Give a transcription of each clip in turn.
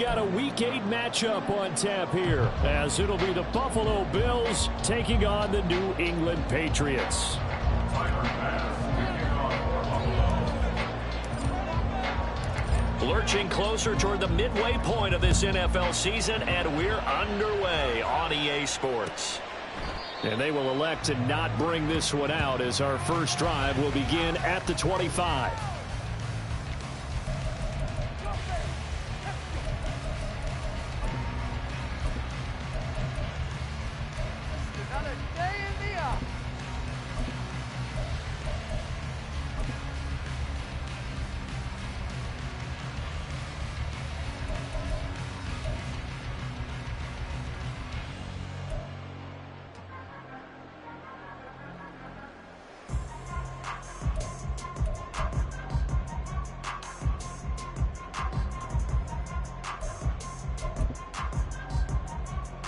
Got a Week 8 matchup on tap here, as it'll be the Buffalo Bills taking on the New England Patriots. Lurching closer toward the midway point of this NFL season, and we're underway on EA Sports. And they will elect to not bring this one out, as our first drive will begin at the 25.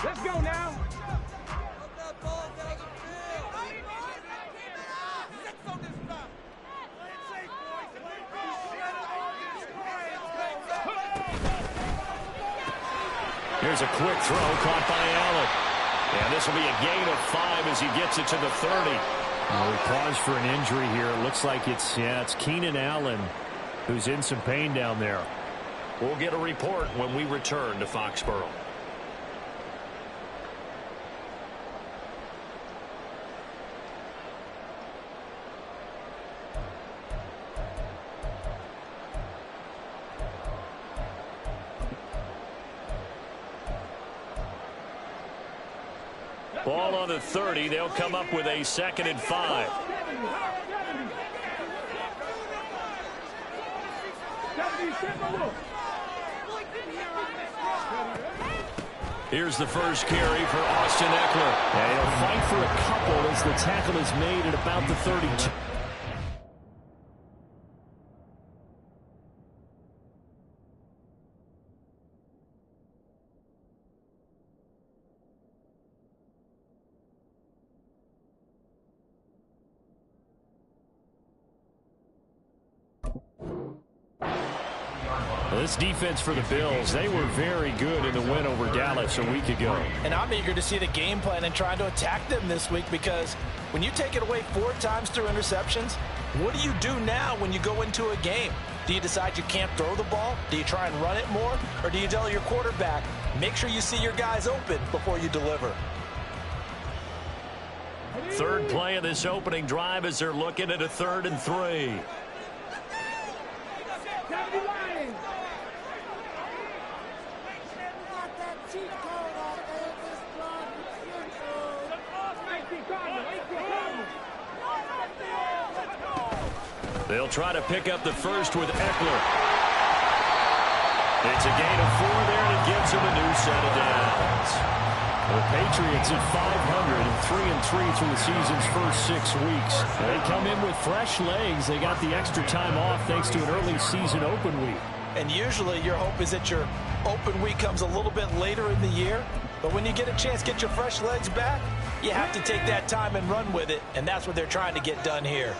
Let's go now. Here's a quick throw caught by Allen. And this will be a gain of 5 as he gets it to the 30. We pause for an injury here. It looks like it's Keenan Allen who's in some pain down there. We'll get a report when we return to Foxborough. Ball on the 30. They'll come up with a 2nd and 5. Here's the first carry for Austin Eckler. And he'll fight for a couple as the tackle is made at about the 32. This defense for the Bills, they were very good in the win over Dallas a week ago. And I'm eager to see the game plan and trying to attack them this week, because when you take it away 4 times through interceptions, what do you do now when you go into a game? Do you decide you can't throw the ball? Do you try and run it more? Or do you tell your quarterback, make sure you see your guys open before you deliver? Third play of this opening drive as they're looking at a 3rd and 3. They'll try to pick up the first with Eckler. It's a gain of 4 there, and it gives him a new set of downs. The Patriots at 500 and 3-3 through the season's first 6 weeks. They come in with fresh legs. They got the extra time off thanks to an early season open week. And usually your hope is that your open week comes a little bit later in the year. But when you get a chance to get your fresh legs back, you have to take that time and run with it. And that's what they're trying to get done here.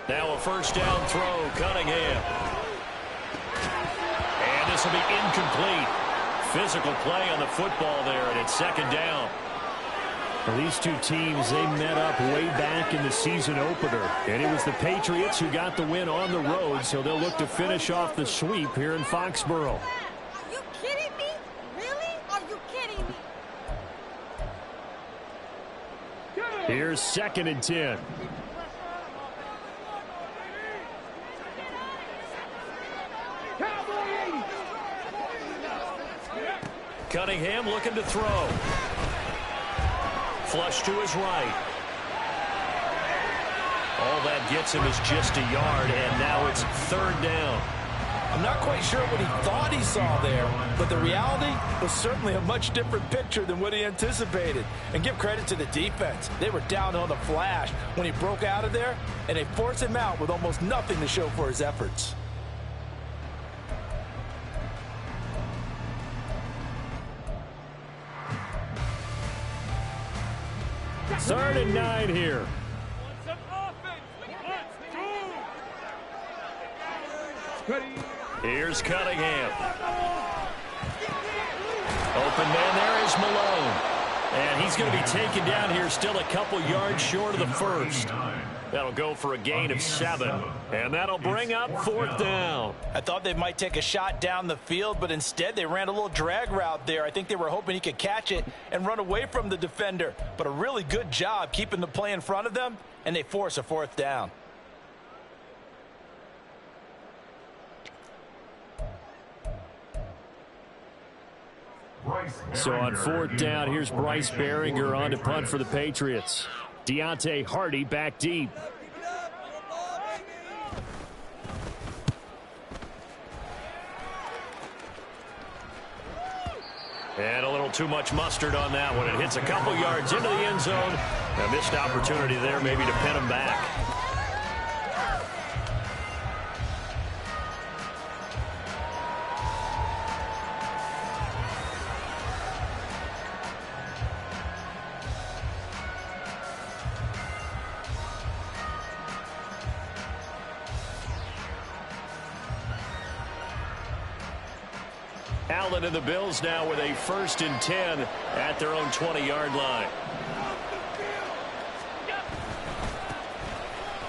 Now a first down throw, Cunningham. And this will be incomplete. Physical play on the football there, and it's 2nd down. Well, these two teams, they met up way back in the season opener. And it was the Patriots who got the win on the road, so they'll look to finish off the sweep here in Foxborough. Are you kidding me? Really? Are you kidding me? Here's 2nd and 10. Cunningham looking to throw. Flush to his right. All that gets him is just a yard, and now it's 3rd down. I'm not quite sure what he thought he saw there, but the reality was certainly a much different picture than what he anticipated. And give credit to the defense. They were down on the flash when he broke out of there, and they forced him out with almost nothing to show for his efforts. 3rd and 9 here. Here's Cunningham. Open man there is Malone. And he's going to be taken down here, still a couple yards short of the first. That'll go for a gain of 7. And that'll bring up 4th down. I thought they might take a shot down the field, but instead they ran a little drag route there. I think they were hoping he could catch it and run away from the defender. But a really good job keeping the play in front of them, and they force a 4th down. So on 4th down, here's Bryce Behringer on to punt for the Patriots. Deontay Hardy back deep. And a little too much mustard on that one. It hits a couple yards into the end zone. A missed opportunity there maybe to pin him back. Allen and the Bills now with a 1st and 10 at their own 20-yard line.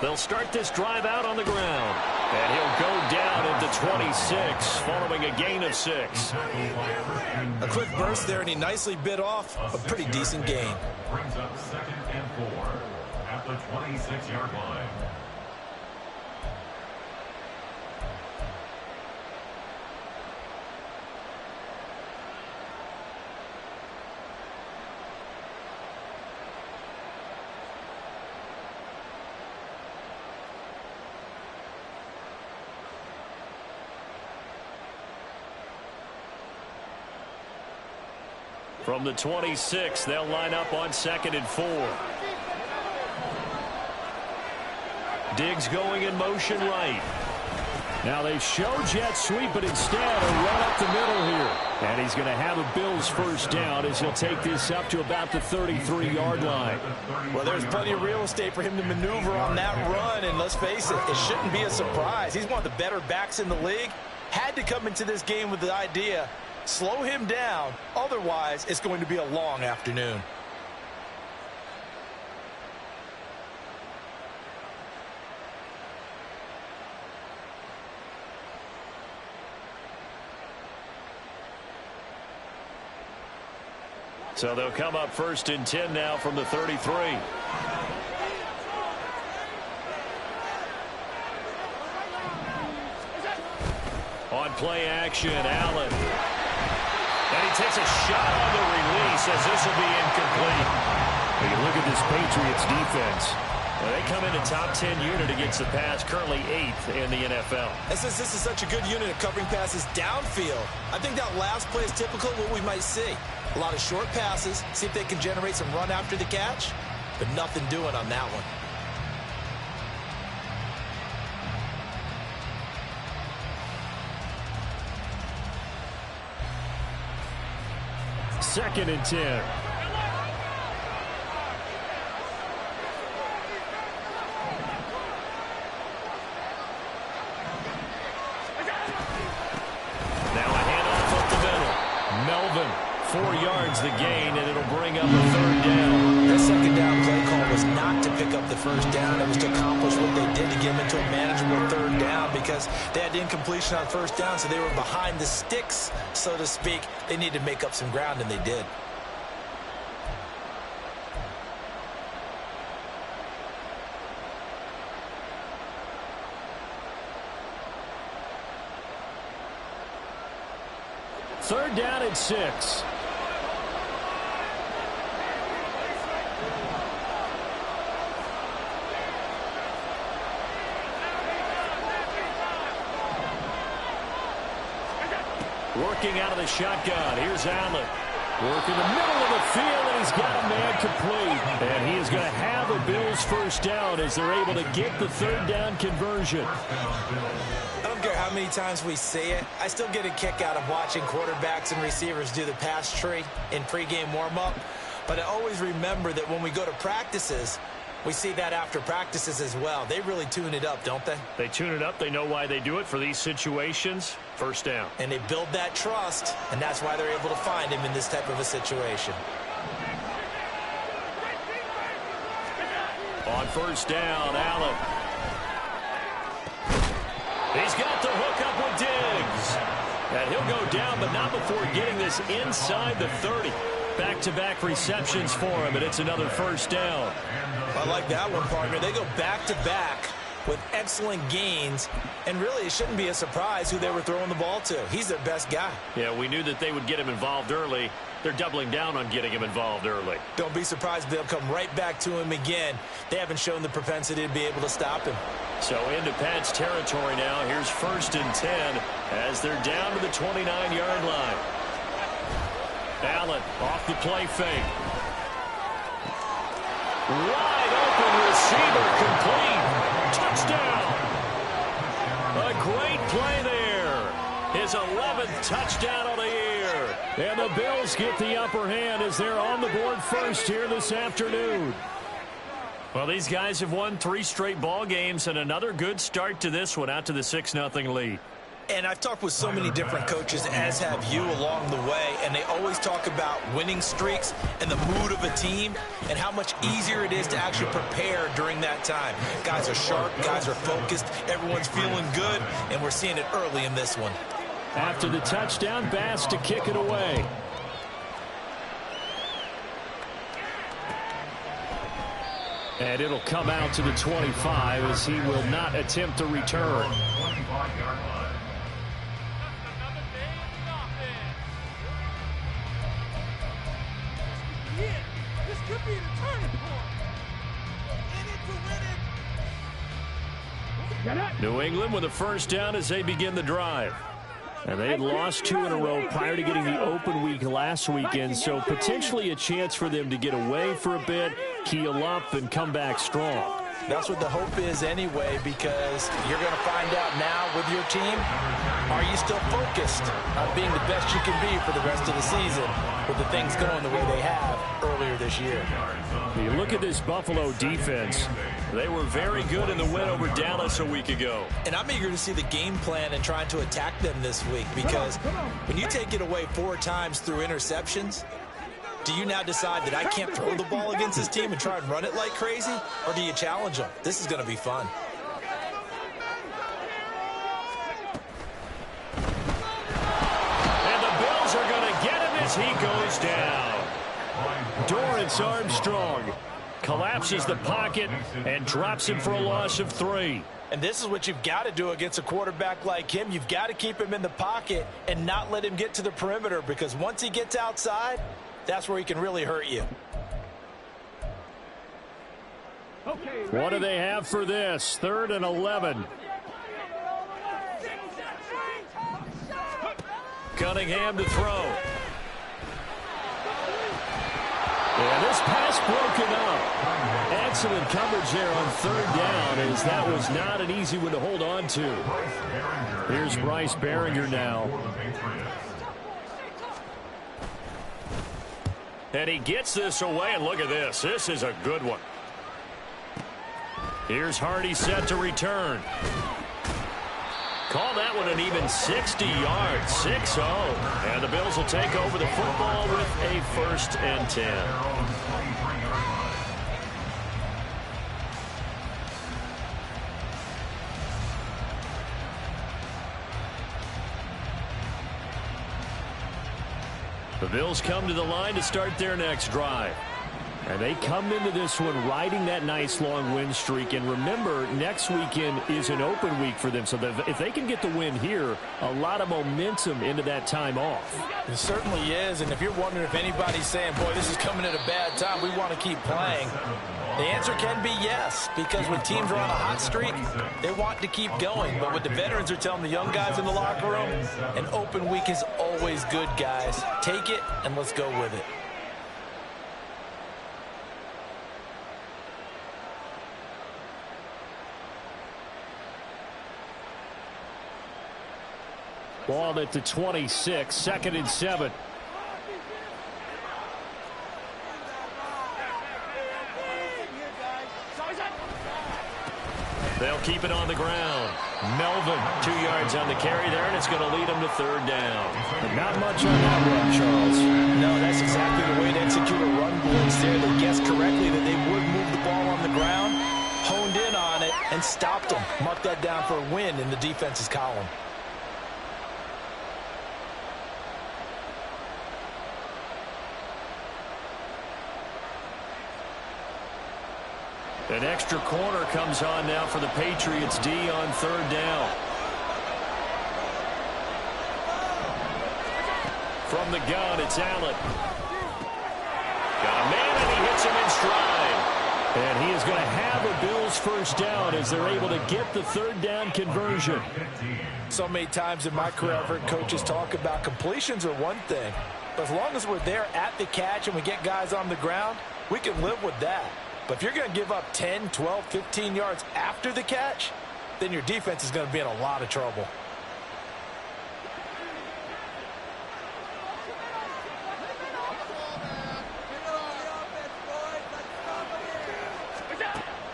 They'll start this drive out on the ground. And he'll go down at the 26 following a gain of 6. A quick burst there, and he nicely bit off a pretty decent gain. Brings up 2nd and 4 at the 26-yard line. From the 26, they'll line up on 2nd and 4. Diggs going in motion right. Now they show jet sweep, but instead a run up the middle here. And he's going to have a Bills 1st down as he'll take this up to about the 33-yard line. Well, there's plenty of real estate for him to maneuver on that run, and let's face it, it shouldn't be a surprise. He's one of the better backs in the league. Had to come into this game with the idea, slow him down, otherwise it's going to be a long afternoon. So they'll come up 1st and 10 now from the 33. On play action, Allen. And he takes a shot on the release as this will be incomplete. When you look at this Patriots defense, well, they come in a top 10 unit against the pass, currently 8th in the NFL. And since this is such a good unit of covering passes downfield, I think that last play is typical of what we might see. A lot of short passes, see if they can generate some run after the catch, but nothing doing on that one. Second and 10. Now a handoff up the middle. Melvin, 4 yards the gain, and it'll bring up a 3rd down. That 2nd down play call was not to pick up the 1st down. It was to accomplish what they did to get them into a manageable 3rd down because they had incompletion on 1st down, so they were behind the sticks, so to speak. They needed to make up some ground, and they did. Third down and 6. Working out of the shotgun. Here's Allen. Working the middle of the field, and he's got a man complete. And he is going to have a Bills 1st down as they're able to get the 3rd down conversion. I don't care how many times we say it, I still get a kick out of watching quarterbacks and receivers do the pass tree in pregame warm-up. But I always remember that when we go to practices, We see that after practices as well. They really tune it up, don't they? They tune it up. They know why they do it for these situations. First down. And they build that trust, and that's why they're able to find him in this type of a situation. On first down, Allen. He's got the hook up with Diggs. And he'll go down, but not before getting this inside the 30. Back-to-back receptions for him, and it's another first down. I like that one, partner. They go back-to-back with excellent gains, and really it shouldn't be a surprise who they were throwing the ball to. He's their best guy. Yeah, we knew that they would get him involved early. They're doubling down on getting him involved early. Don't be surprised if they'll come right back to him again. They haven't shown the propensity to be able to stop him. So into Pat's territory now. Here's 1st and 10 as they're down to the 29-yard line. Allen off the play fake. Wide open receiver complete. Touchdown. A great play there. His 11th touchdown of the year. And the Bills get the upper hand as they're on the board first here this afternoon. Well, these guys have won 3 straight ball games and another good start to this one out to the 6-0 lead. And I've talked with so many different coaches, as have you, along the way, and they always talk about winning streaks and the mood of a team and how much easier it is to actually prepare during that time. Guys are sharp, guys are focused, everyone's feeling good, and we're seeing it early in this one. After the touchdown, Bass to kick it away. And it'll come out to the 25 as he will not attempt to return. This could be the turning point. In it to win it. New England with a first down as they begin the drive. And they had lost 2 in a row prior to getting the open week last weekend, so potentially a chance for them to get away for a bit, keel up, and come back strong. That's what the hope is anyway, because you're going to find out now with your team, are you still focused on being the best you can be for the rest of the season with the things going the way they have earlier this year. You look at this Buffalo defense. They were very good in the win over Dallas a week ago. And I'm eager to see the game plan and trying to attack them this week, because when you take it away 4 times through interceptions, do you now decide that I can't throw the ball against this team and try and run it like crazy? Or do you challenge them? This is going to be fun. And the Bills are going to get him as he goes down. Dorrance Armstrong collapses the pocket and drops him for a loss of 3. And this is what you've got to do against a quarterback like him. You've got to keep him in the pocket and not let him get to the perimeter, because once he gets outside, that's where he can really hurt you. What do they have for this? 3rd and 11. Cunningham to throw. And this pass broken up. Excellent coverage there on 3rd down, as that was not an easy one to hold on to. Here's Bryce Behringer now. And he gets this away, and look at this. This is a good one. Here's Hardy set to return. Call that one an even 60 yards, 6-0. And the Bills will take over the football with a 1st and 10. The Bills come to the line to start their next drive. And they come into this one riding that nice long win streak. And remember, next weekend is an open week for them. So if they can get the win here, a lot of momentum into that time off. It certainly is. And if you're wondering if anybody's saying, boy, this is coming at a bad time, we want to keep playing, the answer can be yes. Because when teams are on a hot streak, they want to keep going. But what the veterans are telling the young guys in the locker room, an open week is always good, guys. Take it and let's go with it. Ball at the 26, 2nd and 7. keep it on the ground. Melvin, 2 yards on the carry there, and it's going to lead him to third down. But not much on that run, Charles. No, that's exactly the way to execute a run blitz there. They guessed correctly that they would move the ball on the ground, honed in on it, and stopped them. Mark that down for a win in the defense's column. An extra corner comes on now for the Patriots D on third down. From the gun, it's Allen. Got a man, and he hits him in stride. And he is going to have a Bills first down as they're able to get the third down conversion. So many times in my career, I've heard coaches talk about completions are one thing. But as long as we're there at the catch and we get guys on the ground, we can live with that. But if you're going to give up 10, 12, 15 yards after the catch, then your defense is going to be in a lot of trouble.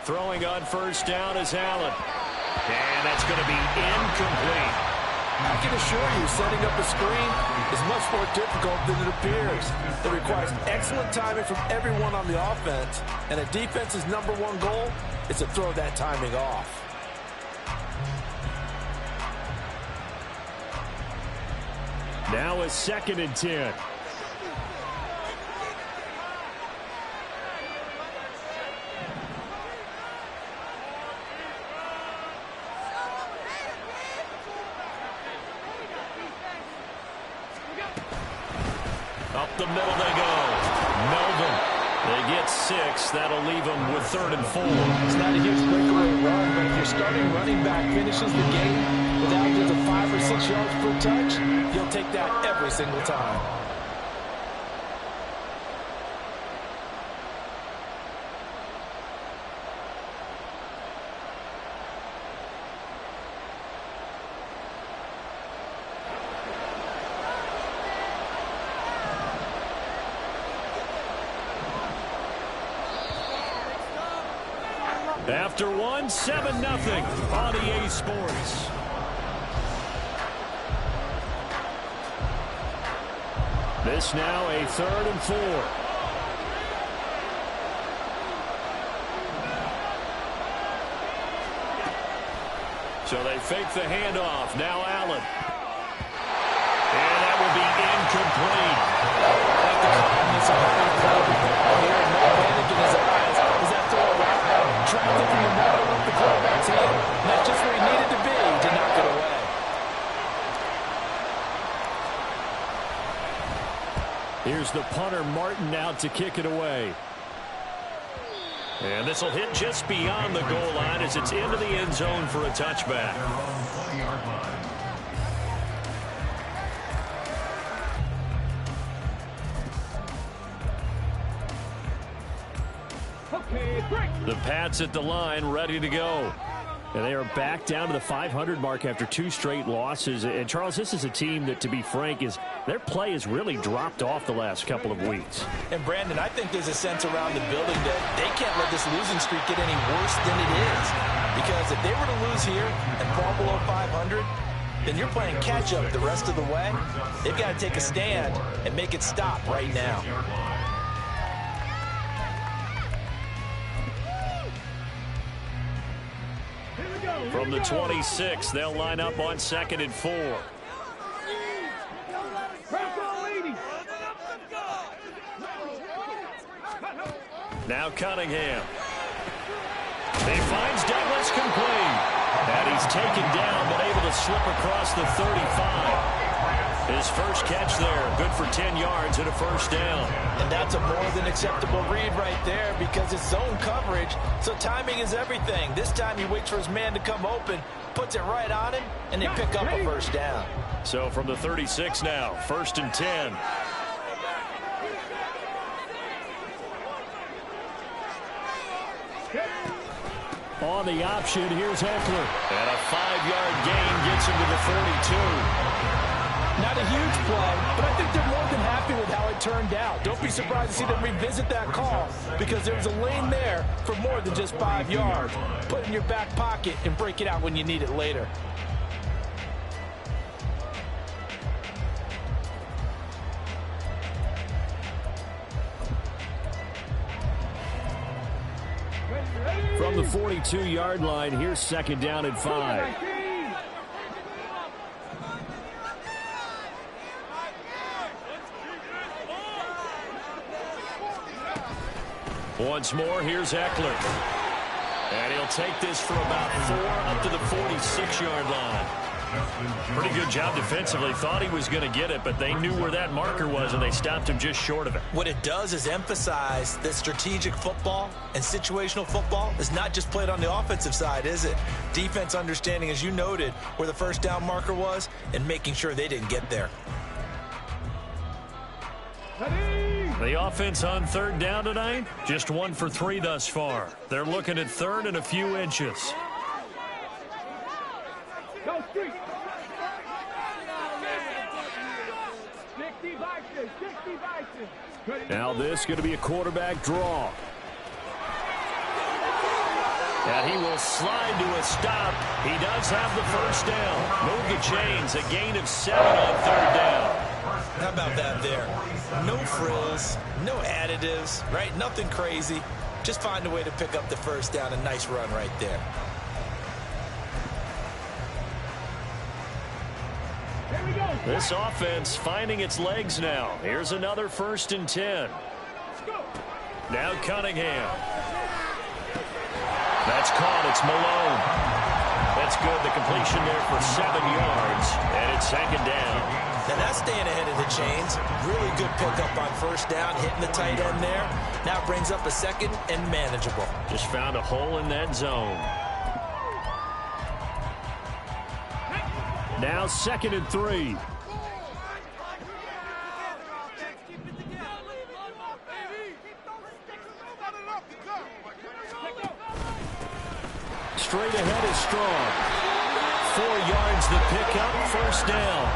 Throwing on first down is Allen. And that's going to be incomplete. I can assure you, setting up a screen is much more difficult than it appears. It requires excellent timing from everyone on the offense, and a defense's #1 goal is to throw that timing off. Now a 2nd and 10. Up the middle they go. Melvin. They get 6. That'll leave them with 3rd and 4. It's not a huge breakaway run, but if your starting running back finishes the game with averages of 5 or 6 yards per touch, you'll take that every single time. After one, 7-0 on EA Sports. This now a 3rd and 4. So they fake the handoff. Now Allen. And that will be incomplete. Like the calmness of Harry Potter. There is no panic in his eyes. Is that throw right? Tracked it from the middle with the quarterback's hand. Not just where he needed to be to knock it away. Here's the punter, Martin, out to kick it away. And this will hit just beyond the goal line as it's into the end zone for a touchback. The Pats at the line, ready to go. And they are back down to the 500 mark after 2 straight losses. And, Charles, this is a team that, to be frank, their play has really dropped off the last couple of weeks. And, Brandon, I think there's a sense around the building that they can't let this losing streak get any worse than it is. Because if they were to lose here and fall below 500, then you're playing catch-up the rest of the way. They've got to take a stand and make it stop right now. From the 26, they'll line up on 2nd and 4. Now Cunningham. He finds Douglas complete. And he's taken down, but able to slip across the 35. His first catch there, good for 10 yards and a first down. And that's a more than acceptable read right there because it's zone coverage, so timing is everything. This time he waits for his man to come open, puts it right on him, and they pick up a first down. So from the 36 now, 1st and 10. On the option, here's Eckler. And a 5-yard gain gets him to the 42. Not a huge play, but I think they're more than happy with how it turned out. Don't be surprised to see them revisit that call because there was a lane there for more than just 5 yards. Put it in your back pocket and break it out when you need it later. From the 42-yard line, here's second down and 5. Once more, here's Eckler. And he'll take this for about 4 up to the 46-yard line. Pretty good job defensively. Thought he was going to get it, but they knew where that marker was, and they stopped him just short of it. What it does is emphasize that strategic football and situational football is not just played on the offensive side, is it? Defense understanding, as you noted, where the first down marker was and making sure they didn't get there. The offense on third down tonight, just 1 for 3 thus far. They're looking at third and a few inches. Now this going to be a quarterback draw. And he will slide to a stop. He does have the first down. Move the chains, a gain of 7 on third down. How about that there? No frills, no additives, right? Nothing crazy. Just find a way to pick up the first down. A nice run right there. This offense finding its legs now. Here's another 1st and 10. Now Cunningham. That's caught. It's Malone. That's good. The completion there for 7 yards. And it's second down. Now that's staying ahead of the chains. Really good pickup on first down, hitting the tight end there. Now it brings up a second and manageable. Just found a hole in that zone. Now 2nd and 3. Straight ahead is Strong. 4 yards the pickup, first down.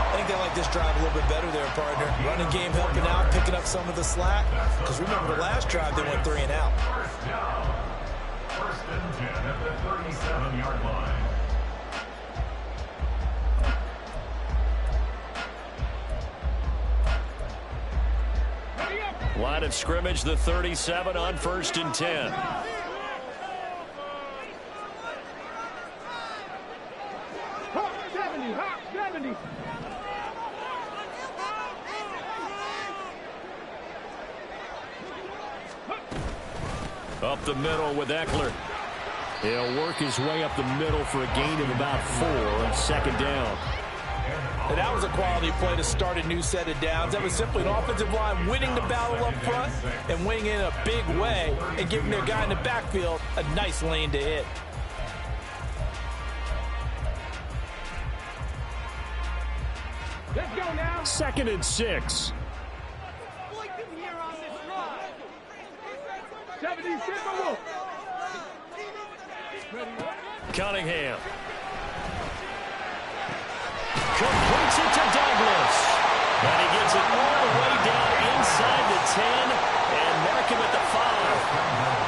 I think they like this drive a little bit better there, partner. Running game helping out, picking up some of the slack. Because remember the last drive, they went 3 and out. First down. 1st and 10 at the 37-yard line. Line of scrimmage, the 37 on 1st and 10. Up the middle with Eckler. He'll work his way up the middle for a gain of about 4 on second down. And that was a quality play to start a new set of downs. That was simply an offensive line winning the battle up front and winning in a big way and giving their guy in the backfield a nice lane to hit. Let's go now. 2nd and 6. Cunningham. Completes it to Douglas. And he gets it all the way down inside the 10 and mark him at the 5.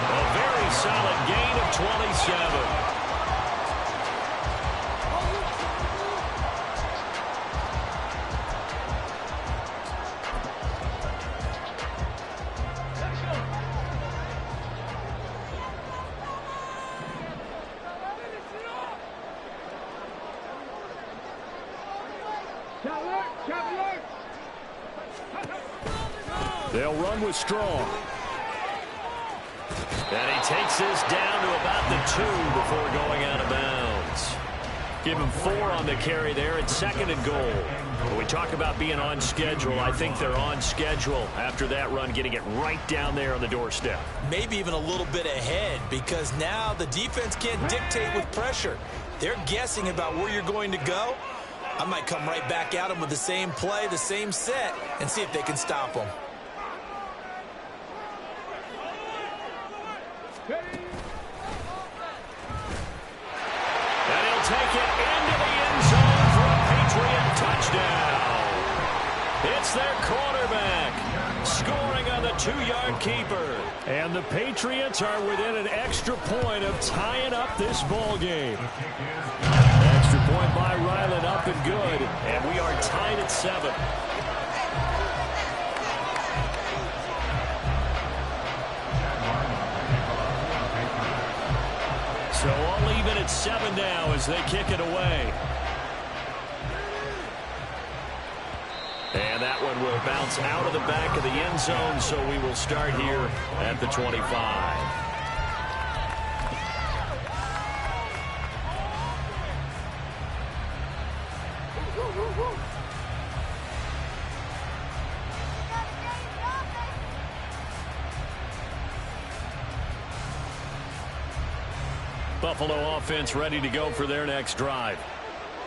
A very solid gain of 27. They'll run with Strong. And he takes this down to about the 2 before going out of bounds. Give him 4 on the carry there. It's 2nd and goal. When we talk about being on schedule, I think they're on schedule after that run, getting it right down there on the doorstep. Maybe even a little bit ahead because now the defense can't dictate with pressure. They're guessing about where you're going to go. I might come right back at them with the same play, the same set, and see if they can stop them. And he'll take it into the end zone for a Patriot touchdown. first down. It's their quarterback scoring on the 2-yard keeper. And the Patriots are within an extra point of tying up this ball game. Extra point by Ryland, up and good. And we are tied at 7. So all even at 7 now as they kick it away. And that one will bounce out of the back of the end zone, so we will start here at the 25. Buffalo offense ready to go for their next drive.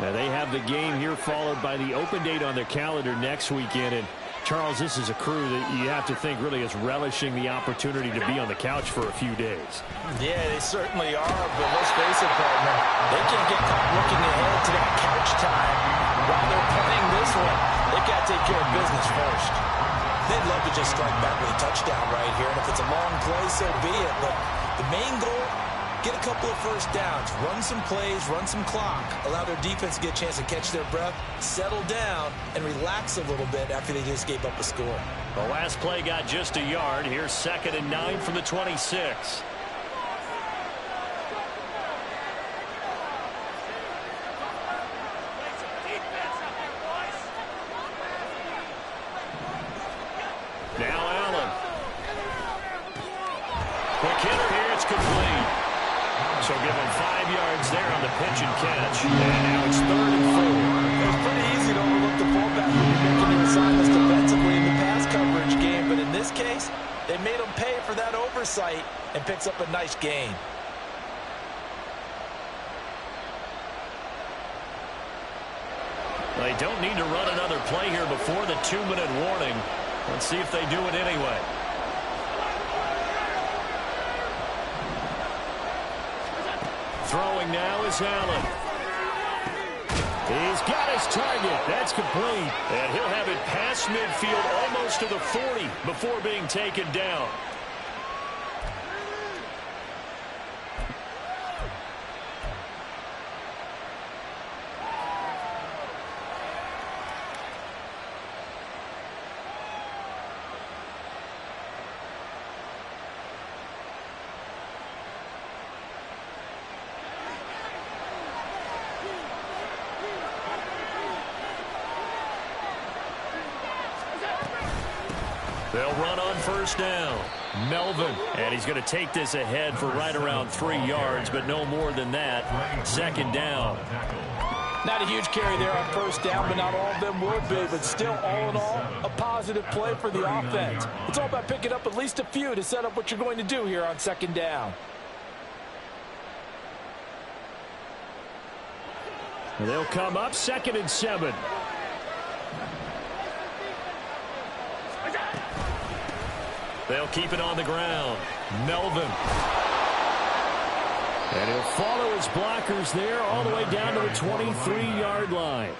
Now they have the game here followed by the open date on their calendar next weekend. And Charles, this is a crew that you have to think really is relishing the opportunity to be on the couch for a few days. Yeah, they certainly are, but let's face it, partner. They can't get caught looking ahead to that couch time while they're playing this one. They got to take care of business first. They'd love to just strike back with a touchdown right here, and if it's a long play, so be it. But the main goal, get a couple of first downs, run some plays, run some clock, allow their defense to get a chance to catch their breath, settle down, and relax a little bit after they just gave up a score. The last play got just a yard. Here's 2nd and 9 from the 26. Now Allen. Quick hitter here, it's complete. So give him 5 yards there on the pitch and catch. And now it's 3rd and 4. It's pretty easy to overlook the fullback when you're making your assignments defensively in the pass coverage game. But in this case, they made him pay for that oversight and picks up a nice gain. They don't need to run another play here before the 2-minute warning. Let's see if they do it anyway. Throwing now is Allen. He's got his target. That's complete. And he'll have it past midfield almost to the 40 before being taken down. They'll run on first down. Melvin. And he's going to take this ahead for right around 3 yards, but no more than that. 2nd down. Not a huge carry there on first down, but not all of them will be. But still, all in all, a positive play for the offense. It's all about picking up at least a few to set up what you're going to do here on 2nd down. They'll come up 2nd and 7. They'll keep it on the ground. Melvin. And he'll follow his blockers there all the way down to the 23-yard line.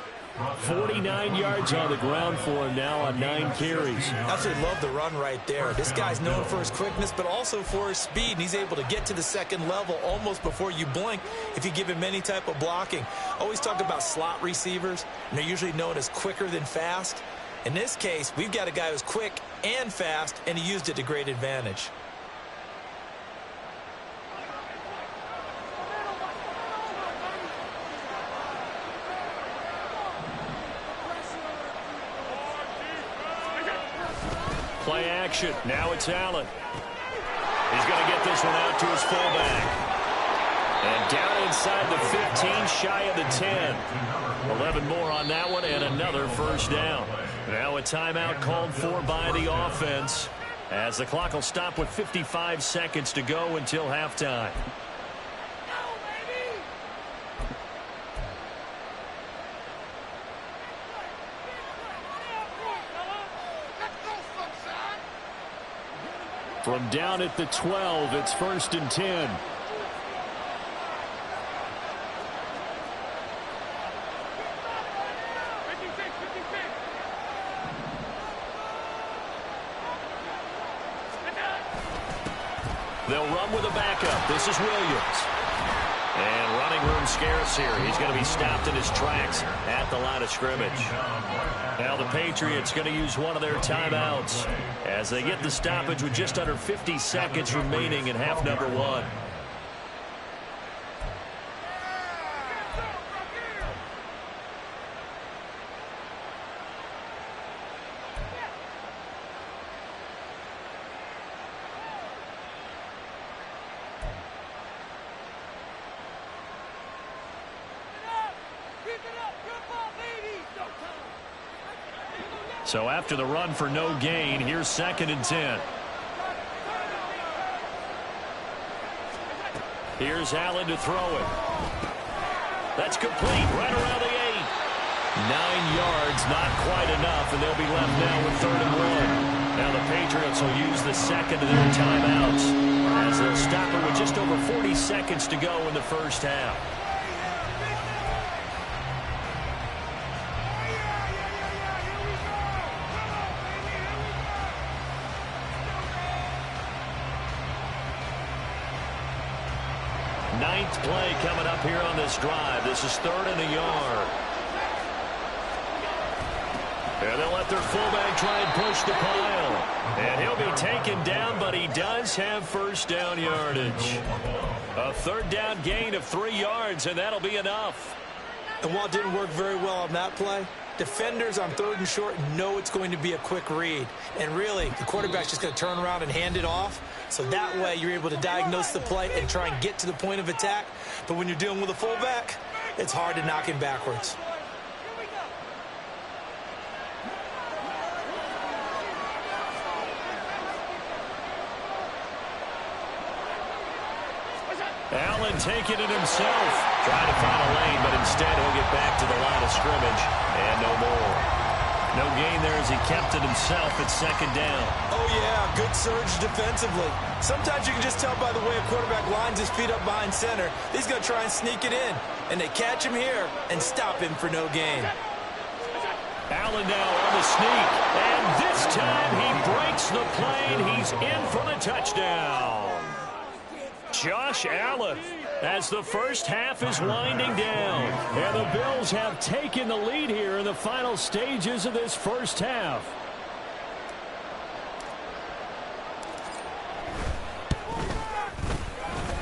49 yards on the ground for him now on 9 carries. Absolutely love the run right there. This guy's known for his quickness, but also for his speed. And he's able to get to the second level almost before you blink if you give him any type of blocking. Always talk about slot receivers, and they're usually known as quicker than fast. In this case, we've got a guy who's quick and fast, and he used it to great advantage. Play action. Now it's Allen. He's going to get this one out to his fullback. And down inside the 15, shy of the 10. 11 more on that one and another first down. Now a timeout called for by the offense as the clock will stop with 55 seconds to go until halftime. From down at the 12, it's 1st and 10. They'll run with a backup. This is Williams. And running room scarce here. He's going to be stopped in his tracks at the line of scrimmage. Now the Patriots going to use one of their timeouts as they get the stoppage with just under 50 seconds remaining in half number one. So after the run for no gain, here's 2nd and 10. Here's Allen to throw it. That's complete right around the 8. 9 yards, not quite enough, and they'll be left now with 3rd and 1. Now the Patriots will use the second of their timeouts as they'll stop it with just over 40 seconds to go in the first half. Ninth play coming up here on this drive. This is 3rd and a yard. And they'll let their fullback try and push the pile. And he'll be taken down, but he does have first down yardage. A 3rd down gain of 3 yards, and that'll be enough. And while it didn't work very well on that play, defenders on 3rd and short know it's going to be a quick read. And really, the quarterback's just going to turn around and hand it off. So that way, you're able to diagnose the play and try and get to the point of attack. But when you're dealing with a fullback, it's hard to knock him backwards. Allen taking it himself. Trying to find a lane, but instead he'll get back to the line of scrimmage. And no more. No gain there as he kept it himself at 2nd down. Oh, yeah, good surge defensively. Sometimes you can just tell by the way a quarterback lines his feet up behind center. He's going to try and sneak it in. And they catch him here and stop him for no gain. Allen now on the sneak. And this time he breaks the play and he's in for the touchdown. Josh Allen, as the first half is winding down. And the Bills have taken the lead here in the final stages of this first half.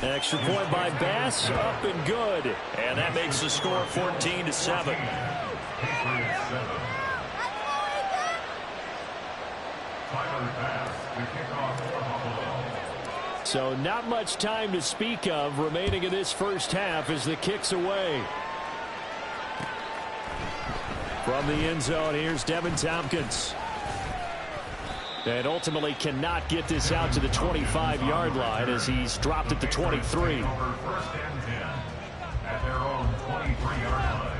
Extra point by Bass, up and good. And that makes the score 14-7. So not much time to speak of remaining in this first half as the kick's away. From the end zone, here's Devin Tompkins. And ultimately cannot get this out to the 25-yard line as he's dropped at the 23. 1st and 10 at their own 23-yard line.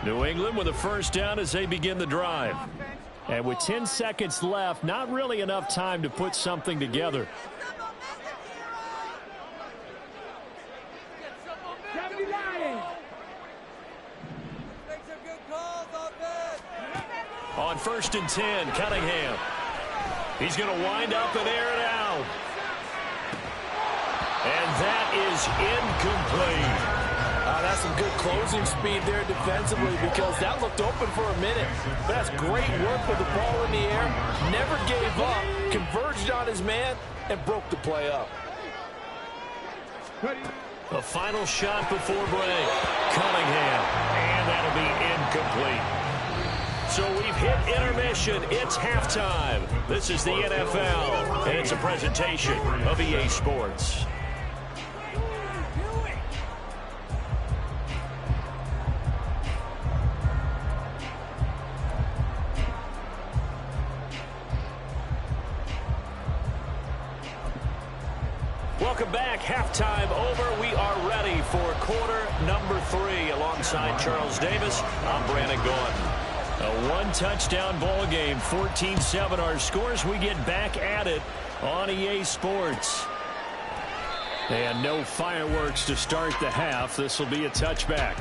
New England with a first down as they begin the drive. And with 10 seconds left, not really enough time to put something together. On 1st and 10, Cunningham. He's going to wind up and air it out. And that is incomplete. That's some good closing speed there defensively because that looked open for a minute. But that's great work with the ball in the air. Never gave up, converged on his man, and broke the play up. A final shot before break. Cunningham. And that'll be incomplete. So we've hit intermission. It's halftime. This is the NFL, and it's a presentation of EA Sports. Welcome back. Halftime over. We are ready for quarter number 3 alongside Charles Davis. I'm Brandon Gordon. A one-touchdown ball game, 14-7 our scores. We get back at it on EA Sports. And no fireworks to start the half. This will be a touchback.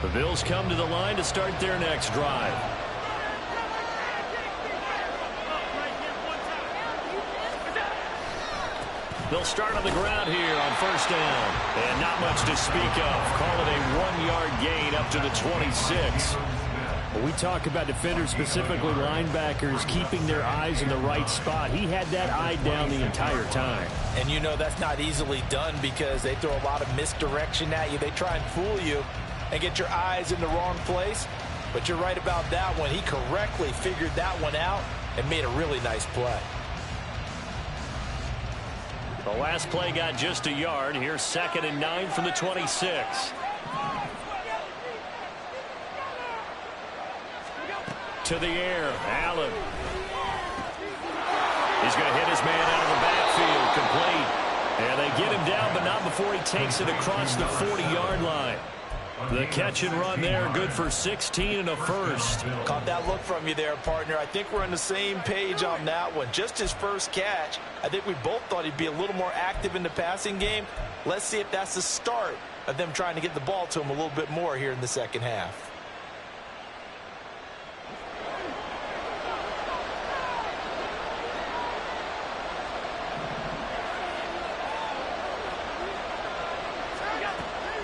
The Bills come to the line to start their next drive. They'll start on the ground here on first down. And not much to speak of. Call it a 1-yard gain up to the 26. When we talk about defenders, specifically linebackers, keeping their eyes in the right spot. He had that eye down the entire time. And you know that's not easily done because they throw a lot of misdirection at you. They try and fool you and get your eyes in the wrong place. But you're right about that one. He correctly figured that one out and made a really nice play. The last play got just a yard. Here's 2nd and 9 from the 26. To the air, Allen. He's going to hit his man out of the backfield, complete. And they get him down, but not before he takes it across the 40-yard line. The catch and run there, good for 16 and a first. Caught that look from you there, partner. I think we're on the same page on that one. Just his first catch. I think we both thought he'd be a little more active in the passing game. Let's see if that's the start of them trying to get the ball to him a little bit more here in the second half.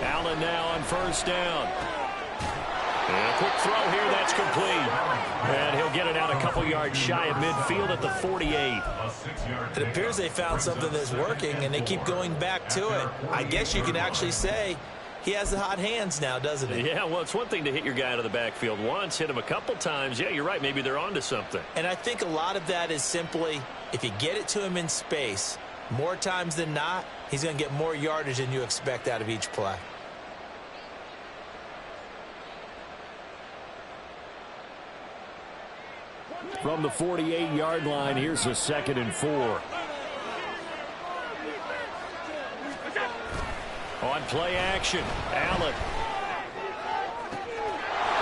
Allen now on first down. And a quick throw here, that's complete. And he'll get it out a couple yards shy of midfield at the 48. It appears they found something that's working, and they keep going back to it. I guess you can actually say he has the hot hands now, doesn't he? Yeah, well, it's one thing to hit your guy out of the backfield once, hit him a couple times. Yeah, you're right. Maybe they're onto something. And I think a lot of that is simply if you get it to him in space, more times than not, he's going to get more yardage than you expect out of each play. From the 48-yard line, here's a 2nd and 4. On play action, Allen.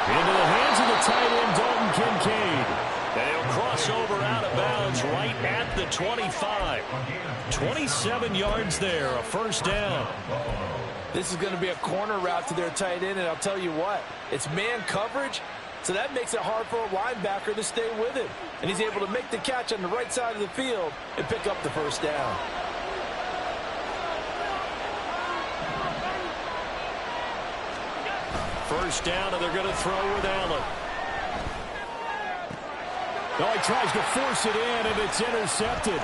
Into the hands of the tight end, Dalton Kincaid. And he'll cross over out of bounds right at the 25. 27 yards there, a first down. This is going to be a corner route to their tight end, and I'll tell you what, it's man coverage. So that makes it hard for a linebacker to stay with him. And he's able to make the catch on the right side of the field and pick up the first down. First down, and they're going to throw with Allen. Oh, he tries to force it in, and it's intercepted.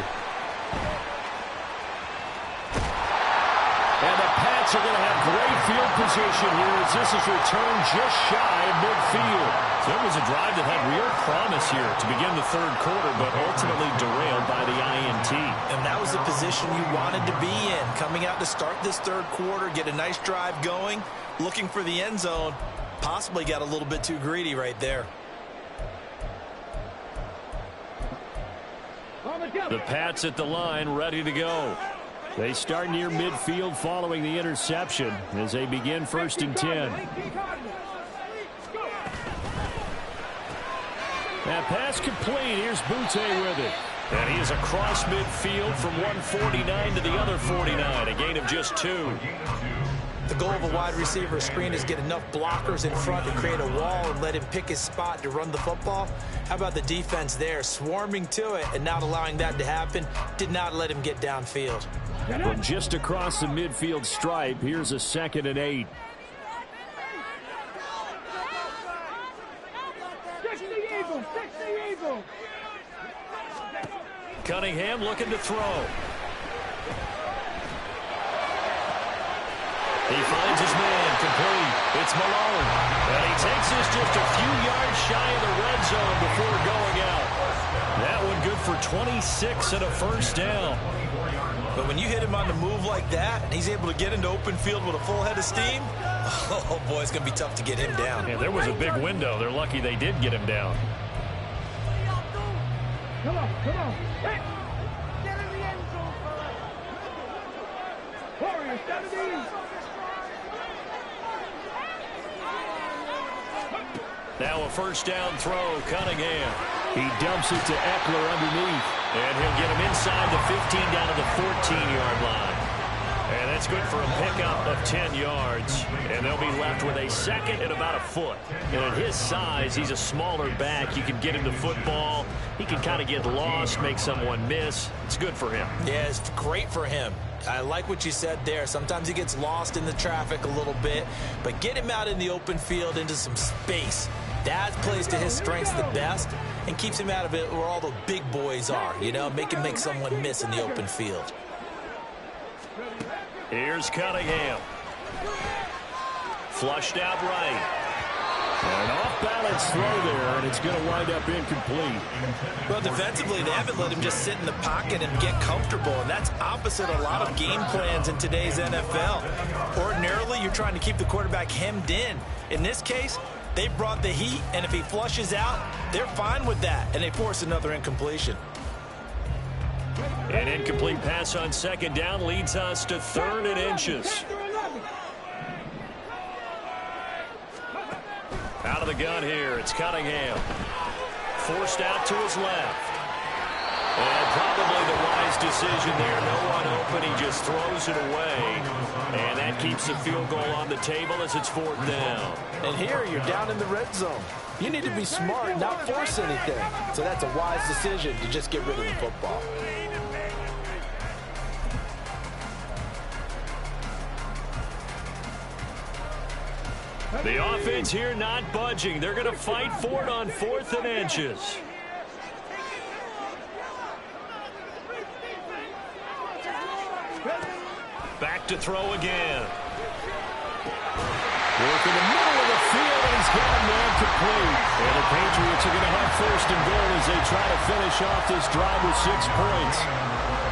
And the Pats are going to have great field position here as this is returned just shy of midfield. So it was a drive that had real promise here to begin the third quarter, but ultimately derailed by the INT. And that was the position you wanted to be in. Coming out to start this third quarter, get a nice drive going, looking for the end zone. Possibly got a little bit too greedy right there. The Pats at the line, ready to go. They start near midfield following the interception as they begin 1st and 10. That pass complete. Here's Butte with it. And he is across midfield from 149 to the other 49. A gain of just 2. The goal of a wide receiver screen is get enough blockers in front to create a wall and let him pick his spot to run the football. How about the defense there, swarming to it and not allowing that to happen? Did not let him get downfield. From just across the midfield stripe, here's a 2nd and 8. Cunningham looking to throw. He finds his man complete. It's Malone. And he takes us just a few yards shy of the red zone before going out. That one good for 26 and a first down. But when you hit him on the move like that, and he's able to get into open field with a full head of steam, oh, boy, it's going to be tough to get him down. Yeah, there was a big window. They're lucky they did get him down. Come on, come on. Hey. Get in the end zone, Warriors, 70. Now a first down throw, Cunningham. He dumps it to Eckler underneath. And he'll get him inside the 15 down to the 14-yard line. And that's good for a pickup of 10 yards. And they'll be left with a second and about a foot. And at his size, he's a smaller back. You can get him the football. He can kind of get lost, make someone miss. It's good for him. Yeah, it's great for him. I like what you said there. Sometimes he gets lost in the traffic a little bit. But get him out in the open field into some space. That plays to his strengths the best and keeps him out of it where all the big boys are, you know, make someone miss in the open field. Here's Cunningham. Flushed out right. An off-balance throw there, and it's going to wind up incomplete. Well, defensively, they haven't let him just sit in the pocket and get comfortable, and that's opposite a lot of game plans in today's NFL. Ordinarily, you're trying to keep the quarterback hemmed in. In this case, they brought the heat, and if he flushes out, they're fine with that, and they force another incompletion. An incomplete pass on second down leads us to 3rd and inches. Out of the gun here, it's Cunningham. Forced out to his left. And probably the wise decision there. No one open, he just throws it away. And that keeps the field goal on the table as it's 4th down. And here, you're down in the red zone. You need to be smart and not force anything. So that's a wise decision to just get rid of the football. The offense here not budging. They're going to fight for it on 4th and inches. Back to throw again. Work in the middle of the field, and he's got a man complete. And the Patriots are going to have 1st and goal as they try to finish off this drive with 6 points.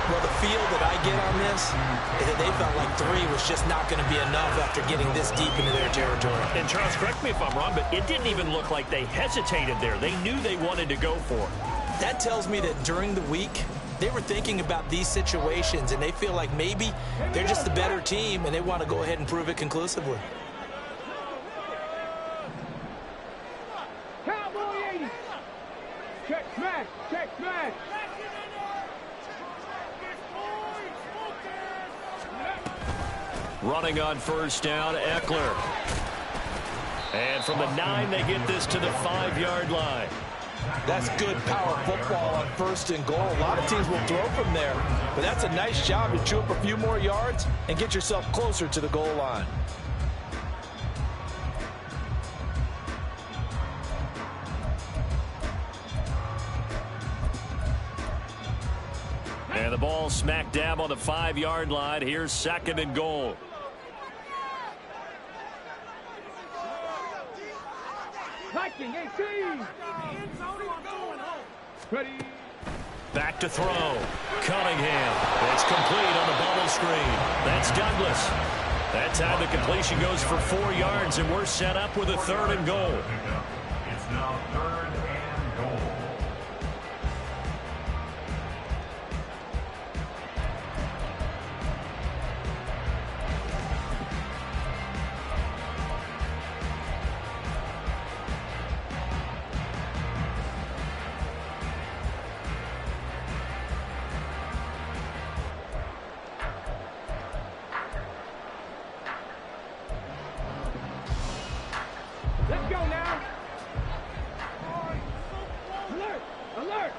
Well, the feel that I get on this is that they felt like 3 was just not going to be enough after getting this deep into their territory. And Charles, correct me if I'm wrong, but it didn't even look like they hesitated there. They knew they wanted to go for it. That tells me that during the week, they were thinking about these situations, and they feel like maybe they're just the better team, and they want to go ahead and prove it conclusively. Cowboy 80. Check smash, check smash. Running on 1st down, Eckler. And from the 9, they get this to the 5-yard line. That's good power football on 1st and goal. A lot of teams will throw from there, but that's a nice job to chew up a few more yards and get yourself closer to the goal line. And the ball smack dab on the 5-yard line. Here's 2nd and goal. Viking 18. Ready. Back to throw. Cunningham. It's complete on the bubble screen. That's Douglas. That time the completion goes for 4 yards, and we're set up with a 3rd and goal. It's now 3rd and goal. Let's go now. Alert! Alert!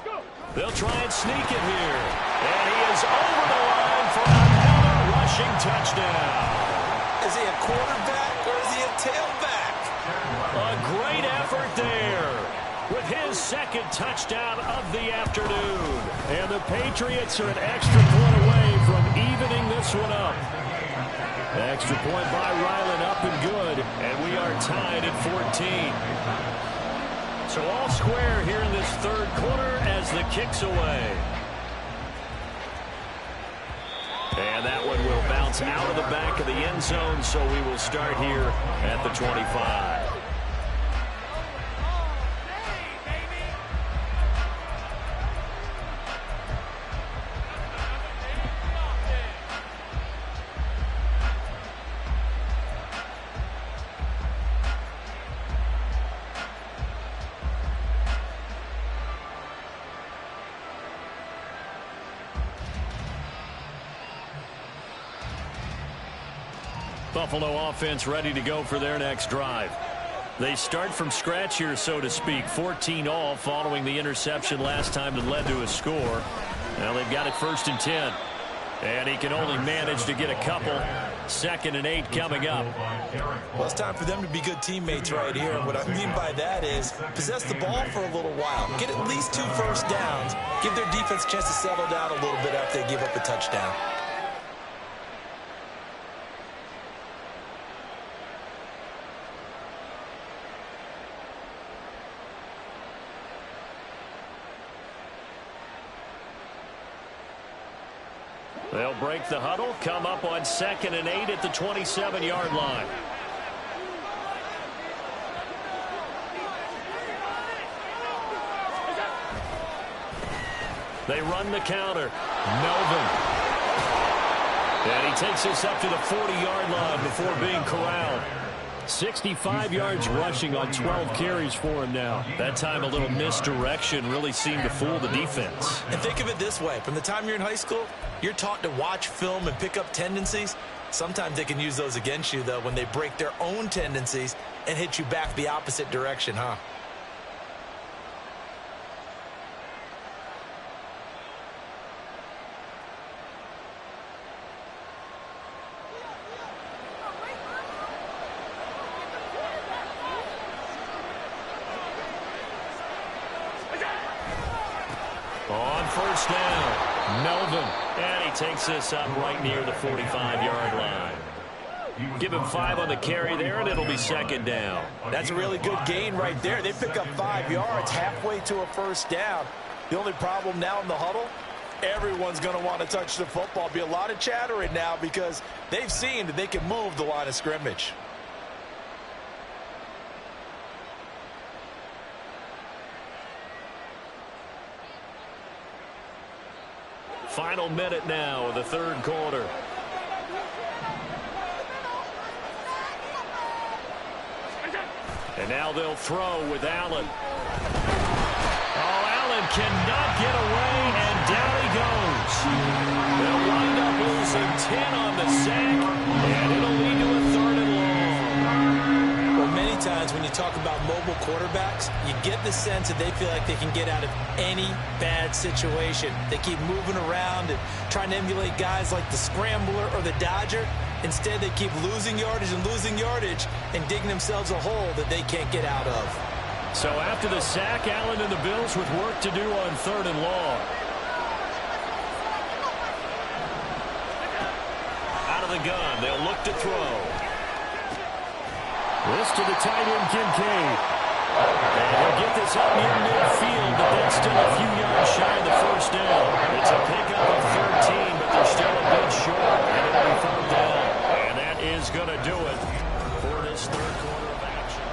Go! They'll try and sneak it here. And he is over the line for another rushing touchdown. Is he a quarterback or is he a tailback? A great effort there with his his second touchdown of the afternoon. And the Patriots are an extra point away from evening this one up. Extra point by Ryland, up and good. And we are tied at 14. So all square here in this third quarter as the kick's away. And that one will bounce out of the back of the end zone, so we will start here at the 25. Buffalo offense ready to go for their next drive. They start from scratch here, so to speak. 14 all following the interception last time that led to a score. Now they've got it 1st and 10. And he can only manage to get a couple. 2nd and 8 coming up. Well, it's time for them to be good teammates right here. And what I mean by that is possess the ball for a little while. Get at least 2 first downs. Give their defense a chance to settle down a little bit after they give up a touchdown. They'll break the huddle, come up on 2nd and 8 at the 27-yard line. They run the counter. Melvin. And he takes us up to the 40-yard line before being corralled. 65 yards rushing on 12 carries for him now. That time a little misdirection really seemed to fool the defense. And think of it this way. From the time you're in high school, you're taught to watch film and pick up tendencies. Sometimes they can use those against you, though, when they break their own tendencies and hit you back the opposite direction, huh? On 1st down, Melvin. And he takes this up right near the 45-yard line. Give him 5 on the carry there, and it'll be 2nd down. That's a really good gain right there. They pick up 5 yards halfway to a 1st down. The only problem now in the huddle, everyone's going to want to touch the football. Be a lot of chattering now because they've seen that they can move the line of scrimmage. Final minute now of the third quarter. And now they'll throw with Allen. Oh, Allen cannot get away, and down he goes. They'll wind up losing 10 on the sack, and it'll lead to a 3rd and long. Well, many times when you talk about mobile quarterbacks, you get the sense that they feel like they can get out of any bad situation. They keep moving around and trying to emulate guys like the Scrambler or the Dodger. Instead, they keep losing yardage and digging themselves a hole that they can't get out of. So after the sack, Allen and the Bills with work to do on 3rd and long. Out of the gun, they'll look to throw. This to the tight end, Kincaid. And he'll get this up near midfield, but then still a few yards shy of the 1st down. It's a pickup of 13, but they're still a bit short, and it'll be 3rd down. And that is going to do it for this third quarter of action.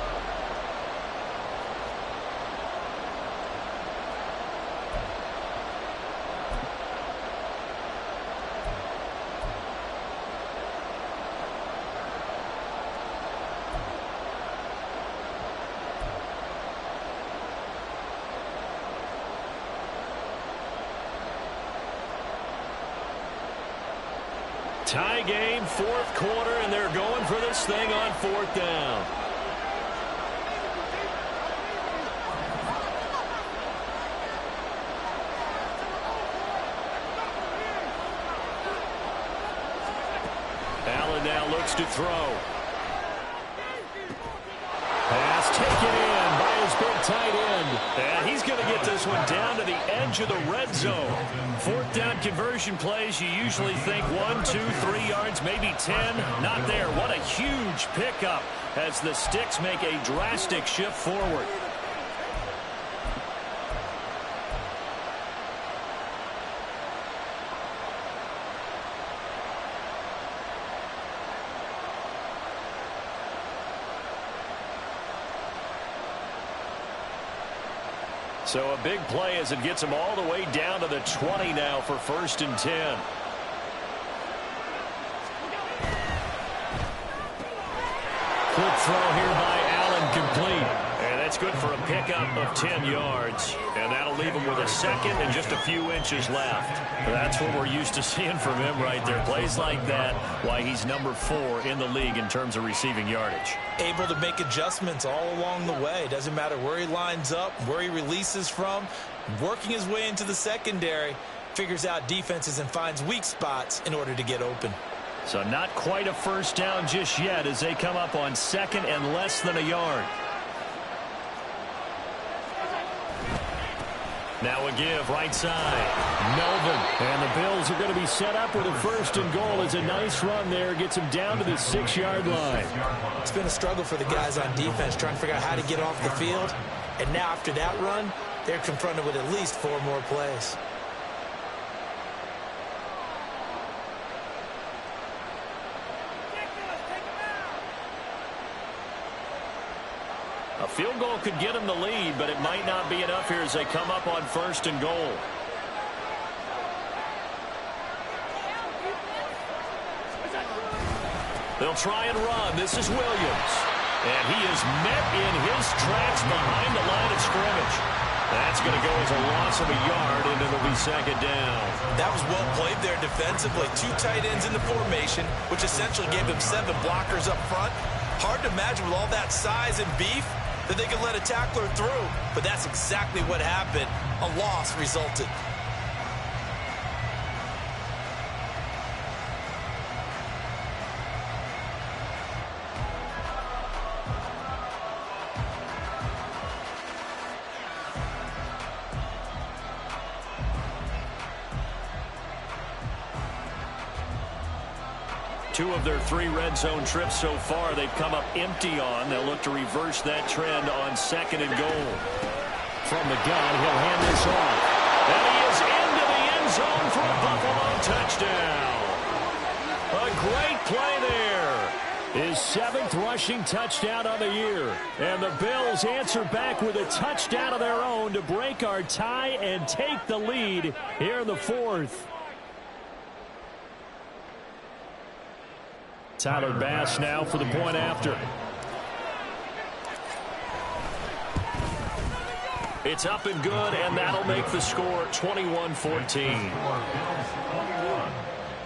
Tie game, 4th quarter, and they're going for this thing on 4th down. Allen now looks to throw. Pass taken in by his big tight end. And he's going to get this one down to the edge of the red zone. Fourth down conversion plays, you usually think 1, 2, 3 yards, maybe 10. Not there. What a huge pickup as the Sticks make a drastic shift forward. So a big play as it gets him all the way down to the 20 now for 1st and 10. Quick throw here by Allen, complete. And that's good for a pickup of 10 yards. And that'll leave him with a second and just a few inches left. That's what we're used to seeing from him right there. Plays like that, why he's number 4 in the league in terms of receiving yardage. Able to make adjustments all along the way. Doesn't matter where he lines up, where he releases from. Working his way into the secondary, figures out defenses and finds weak spots in order to get open. So not quite a first down just yet as they come up on 2nd and less than a yard. Now a give right side. Melvin. And the Bills are going to be set up with a 1st and goal. As a nice run there. Gets him down to the 6-yard line. It's been a struggle for the guys on defense trying to figure out how to get off the field. And now after that run, they're confronted with at least 4 more plays. A field goal could get him the lead, but it might not be enough here as they come up on 1st and goal. They'll try and run. This is Williams. And he is met in his tracks behind the line of scrimmage. That's going to go as a loss of a yard, and it'll be 2nd down. That was well played there defensively. 2 tight ends in the formation, which essentially gave them 7 blockers up front. Hard to imagine with all that size and beef that they could let a tackler through, but that's exactly what happened. A loss resulted. Two of their 3 red zone trips so far they've come up empty on. They'll look to reverse that trend on 2nd and goal. From the gun, he'll hand this off. And he is into the end zone for a Buffalo touchdown. A great play there. His 7th rushing touchdown of the year. And the Bills answer back with a touchdown of their own to break our tie and take the lead here in the 4th. Tyler Bass now for the point after. It's up and good, and that'll make the score 21-14.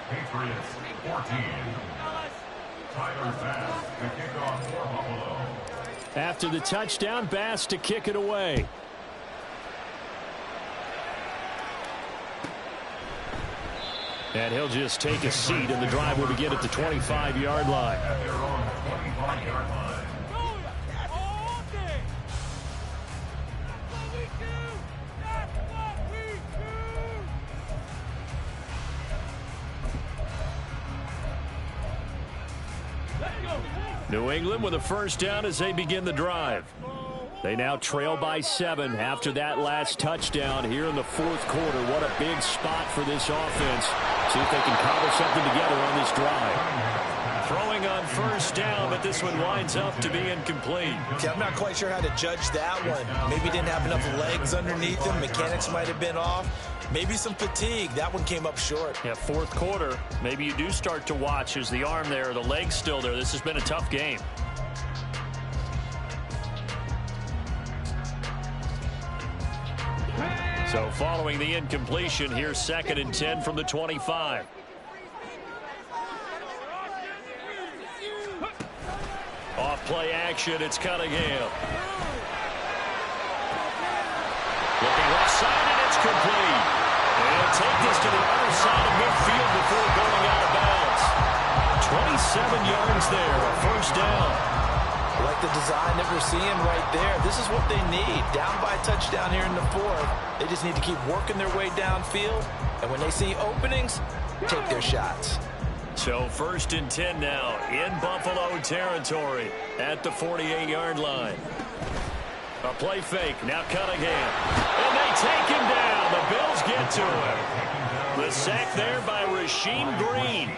Patriots 14. Tyler Bass to kick off for Buffalo. After the touchdown, Bass to kick it away. And he'll just take a seat, and the drive will begin at the 25-yard line. At their own 25-yard line. All day. That's what we do. That's what we do. Let's go. New England with a 1st down as they begin the drive. They now trail by 7 after that last touchdown here in the 4th quarter. What a big spot for this offense. See if they can cobble something together on this drive. Throwing on 1st down, but this one winds up to be incomplete. Yeah, I'm not quite sure how to judge that one. Maybe didn't have enough legs underneath him. Mechanics might have been off. Maybe some fatigue. That one came up short. Yeah, 4th quarter. Maybe you do start to watch. Is the arm there, the leg's still there? This has been a tough game. So following the incompletion, here's 2nd and 10 from the 25. Off play action, it's Cunningham. Looking left side, and it's complete. And he'll take this to the other side of midfield before going out of bounds. 27 yards there, a 1st down. Like the design that we're seeing right there. This is what they need. Down by a touchdown here in the fourth. They just need to keep working their way downfield. And when they see openings, take their shots. So 1st and 10 now in Buffalo territory at the 48-yard line. A play fake. Now Cunningham. And they take him down. The Bills get to him. The sack there by Rasheem Green.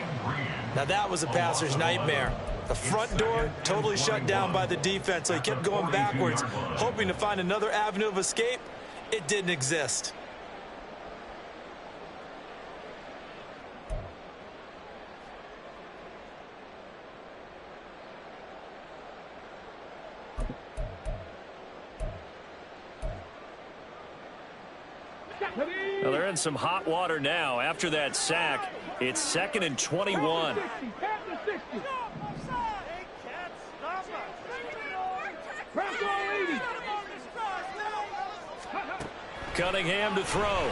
Now that was a passer's nightmare. The front door totally shut down by the defense, so he kept going backwards, hoping to find another avenue of escape. It didn't exist. Well, they're in some hot water now. After that sack, it's 2nd and 21. Cunningham to throw.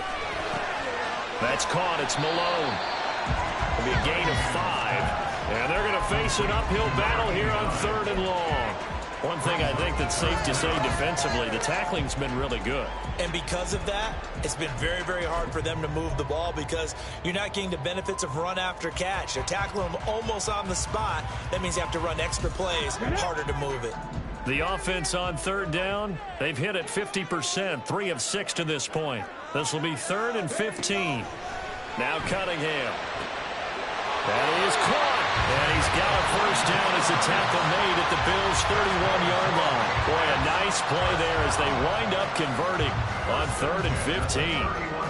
That's caught. It's Malone. It'll be a gain of 5. And they're going to face an uphill battle here on 3rd and long. One thing I think that's safe to say defensively, the tackling's been really good. And because of that, it's been very, very hard for them to move the ball because you're not getting the benefits of run after catch. They're tackling them almost on the spot. That means you have to run extra plays, harder to move it. The offense on 3rd down, they've hit it 50%, 3 of 6 to this point. This will be 3rd and 15. Now Cunningham. That is caught. And he's got a 1st down as a tackle made at the Bills' 31-yard line. Boy, a nice play there as they wind up converting on 3rd and 15.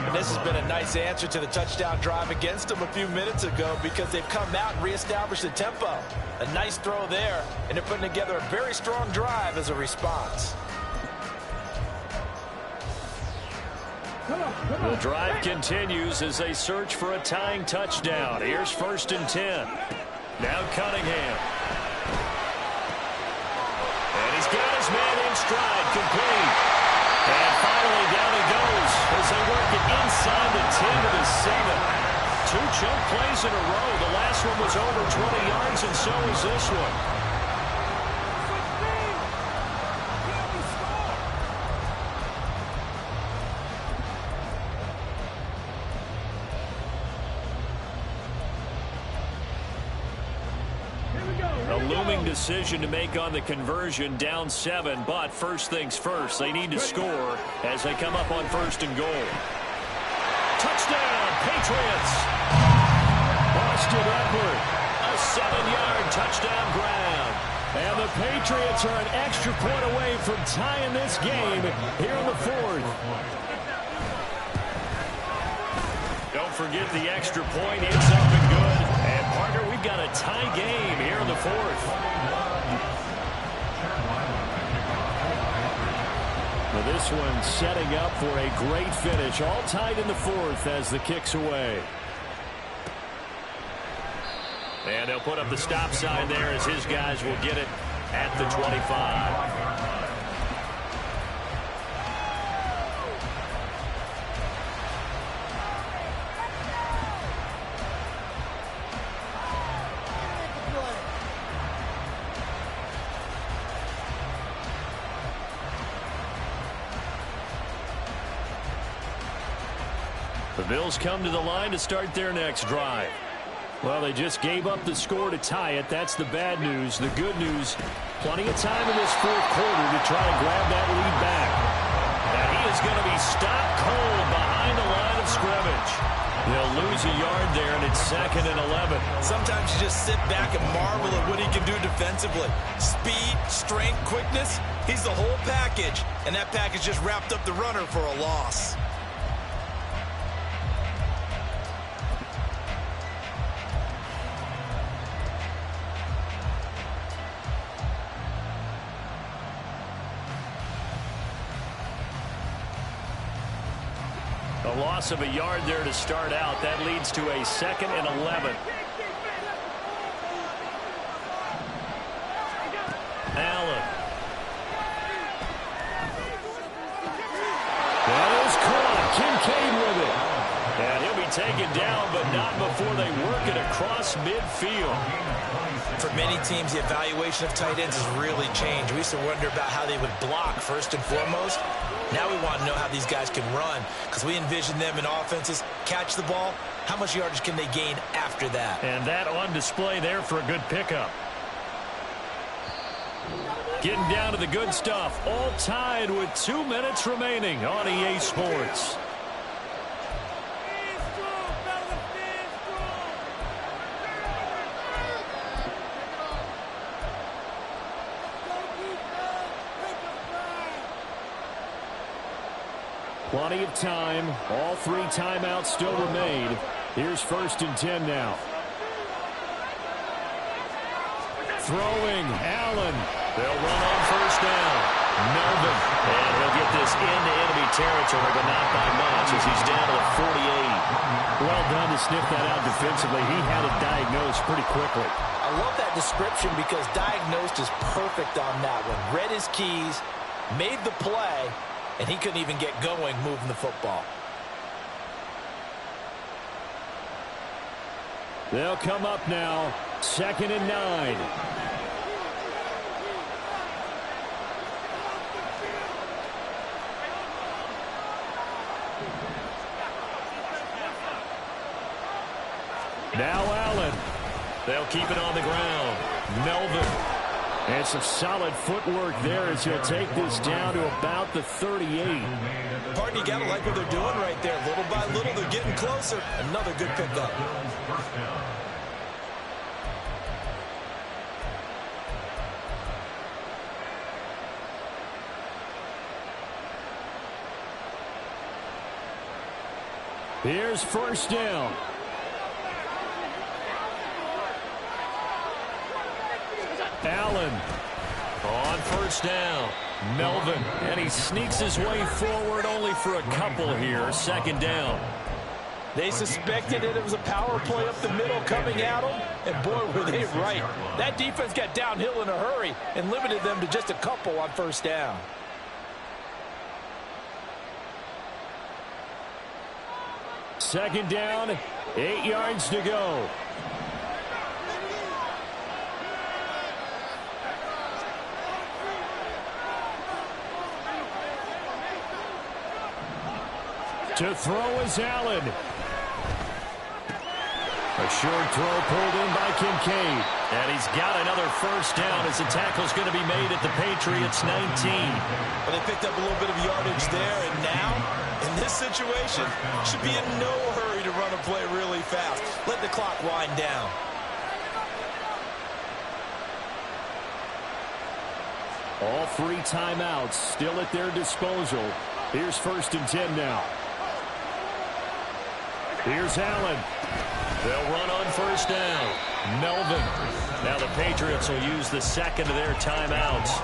And this has been a nice answer to the touchdown drive against them a few minutes ago because they've come out and reestablished the tempo. A nice throw there, and they're putting together a very strong drive as a response. The drive continues as they search for a tying touchdown. Here's 1st and 10. Now Cunningham. And he's got his man in stride, complete. And finally down he goes as they work it inside the 10 to the 7. 2 chunk plays in a row. The last one was over 20 yards, and so is this one. Decision to make on the conversion, down 7, but first things first, they need to score as they come up on 1st and goal. Touchdown, Patriots! Austin Eckler, a 7-yard touchdown grab. And the Patriots are an extra point away from tying this game here in the 4th. Don't forget the extra point, it's up and good. And partner, we've got a tie game here in the 4th. Well, this one setting up for a great finish. All tied in the 4th as the kick's away. And they'll put up the stop sign there as his guys will get it at the 25. The Bills come to the line to start their next drive. Well, they just gave up the score to tie it. That's the bad news. The good news, plenty of time in this 4th quarter to try to grab that lead back. Now he is going to be stopped cold behind the line of scrimmage. They'll lose a yard there, and it's 2nd and 11. Sometimes you just sit back and marvel at what he can do defensively. Speed, strength, quickness, he's the whole package. And that package just wrapped up the runner for a loss. A loss of a yard there to start out. That leads to a 2nd and 11. Allen. That is caught. Kincaid with it. And he'll be taken down, but not before they work it across midfield. For many teams, the evaluation of tight ends has really changed. We used to wonder about how they would block first and foremost. Now we want to know how these guys can run, because we envision them in offenses catch the ball. How much yardage can they gain after that? And that on display there for a good pickup. Getting down to the good stuff. All tied with 2 minutes remaining on EA Sports. Plenty of time. All 3 timeouts still remain. Here's 1st and 10 now. Throwing, Allen. They'll run on 1st down. Melvin. And he'll get this into enemy territory, but not by much as he's down to the 48. Well done to sniff that out defensively. He had it diagnosed pretty quickly. I love that description because diagnosed is perfect on that one. Read his keys, made the play, and he couldn't even get going moving the football. They'll come up now. 2nd and 9. Now Allen. They'll keep it on the ground. Melvin. And some solid footwork there as he'll take this down to about the 38. Partner, you got to like what they're doing right there. Little by little, they're getting closer. Another good pickup. Here's 1st down. Allen on 1st down. Melvin, and he sneaks his way forward only for a couple here. 2nd down. They suspected it was a power play up the middle coming at them, and boy, were they right. That defense got downhill in a hurry and limited them to just a couple on 1st down. Second down, 8 yards to go. To throw is Allen. A short throw pulled in by Kincaid. And he's got another 1st down as the tackle's going to be made at the Patriots 19. Well, they picked up a little bit of yardage there, and now, in this situation, should be in no hurry to run a play really fast. Let the clock wind down. All 3 timeouts still at their disposal. Here's 1st and 10 now. Here's Allen. They'll run on 1st down. Melvin. Now the Patriots will use the 2nd of their timeouts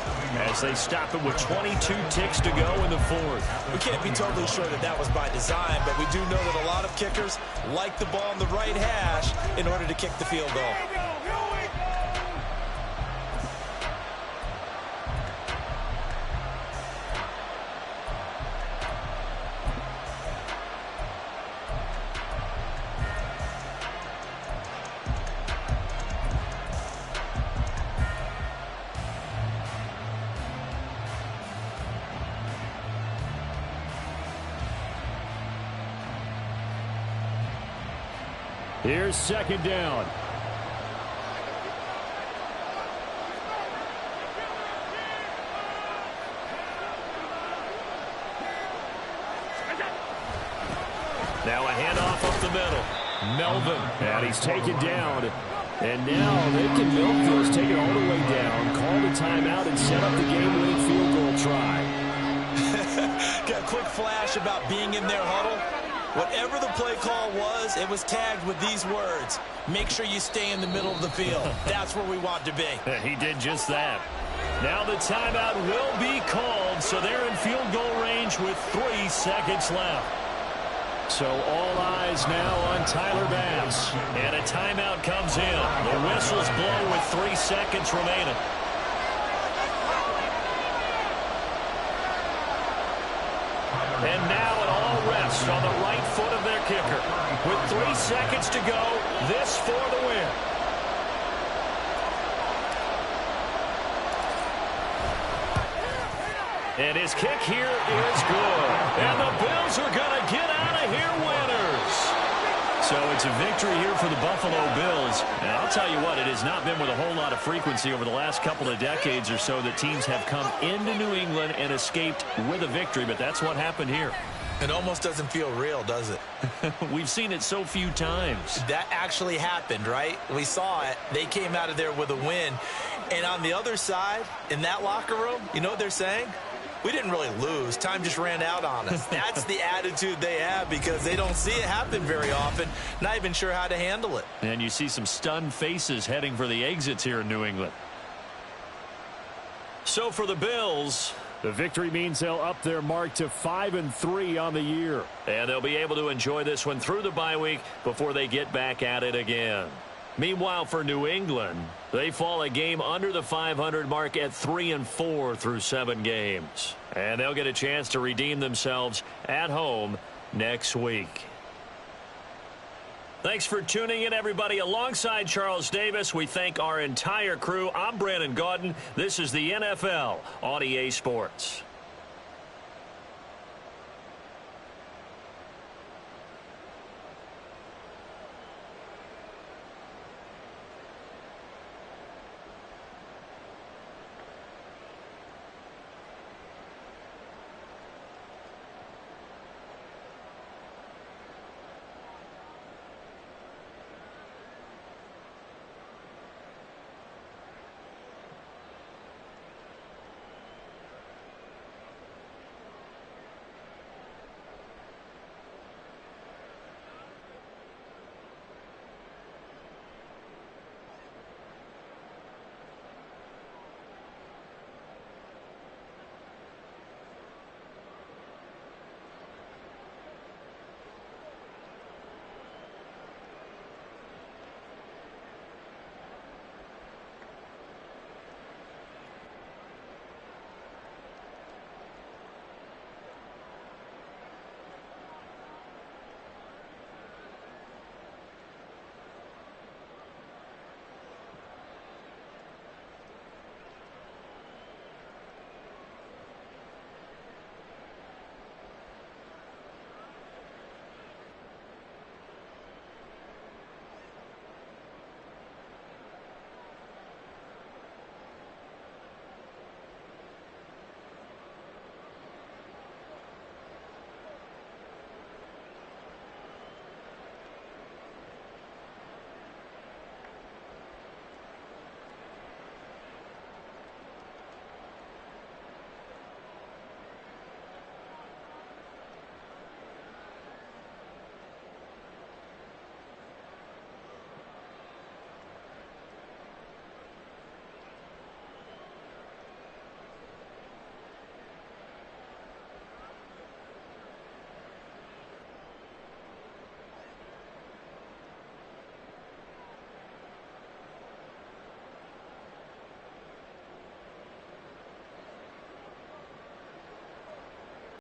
as they stop it with 22 ticks to go in the 4th. We can't be totally sure that that was by design, but we do know that a lot of kickers like the ball in the right hash in order to kick the field goal. Here's 2nd down. Now a handoff up the middle. Melvin. And he's taken down. And now they can milk this, take it all the way down, call the timeout, and set up the game-winning field goal try. Got a quick flash about being in their huddle. Whatever the play call was, it was tagged with these words. Make sure you stay in the middle of the field. That's where we want to be. He did just that. Now the timeout will be called, so they're in field goal range with 3 seconds left. So all eyes now on Tyler Bass. And a timeout comes in. The whistles blow with 3 seconds remaining. And now it all rests on the right foot of their kicker. With 3 seconds to go, this for the win. And his kick here is good. And the Bills are going to get out of here winners. So it's a victory here for the Buffalo Bills. And I'll tell you what, it has not been with a whole lot of frequency over the last couple of decades or so that teams have come into New England and escaped with a victory. But that's what happened here. It almost doesn't feel real, does it? We've seen it so few times. That actually happened, right? We saw it. They came out of there with a win. And on the other side, in that locker room, you know what they're saying? We didn't really lose. Time just ran out on us. That's the attitude they have because they don't see it happen very often. Not even sure how to handle it. And you see some stunned faces heading for the exits here in New England. So for the Bills, the victory means they'll up their mark to 5-3 on the year. And they'll be able to enjoy this one through the bye week before they get back at it again. Meanwhile, for New England, they fall a game under the 500 mark at 3-4 through 7 games. And they'll get a chance to redeem themselves at home next week. Thanks for tuning in, everybody. Alongside Charles Davis, we thank our entire crew. I'm Brandon Gaudin. This is the NFL on EA Sports.